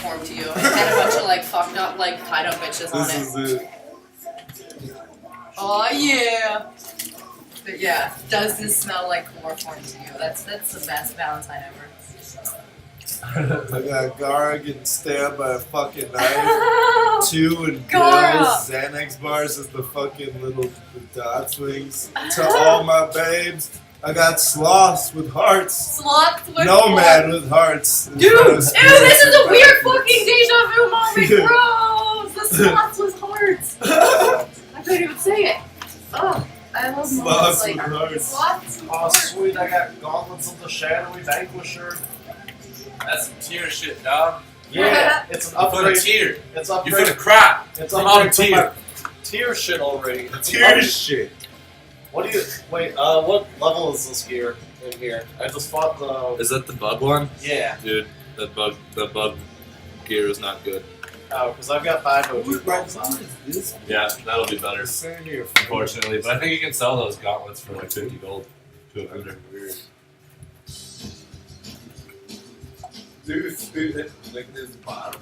chloroform to you. It had a bunch of like fucked up, like tied up bitches on it. This is it. Oh yeah. But yeah, does this smell like chloroform to you? That's the best Valentine ever. I got Gara getting stabbed by a fucking knife. 2 and Gara! pills, Xanax bars as the fucking little dot swings. To all my babes, I got sloths with hearts. Sloths with Nomad with hearts. Dude, ew, this is a weird fucking deja vu moment, gross! The sloths with hearts. I couldn't even say it. Oh, I love Sloths moments like with hearts. sloths with Oh, hearts. sweet, I got gauntlets of the shadowy vanquisher. That's some tier shit, dog. Yeah, it's an You put a upgrade. tier. It's You upgrade. put a crap. It's I'm on a upgrade from tier. my tier shit already. It's Tier upgrade. shit. What do you wait? What level is this gear in here? I just fought the. Is that the bug one? Yeah. Dude, the bug gear is not good. Oh, because I've got 5 OG levels on. This Yeah, that'll be better. here. Unfortunately, but I think you can sell those gauntlets for like 50 gold to a vendor. Dude, look at this bottom.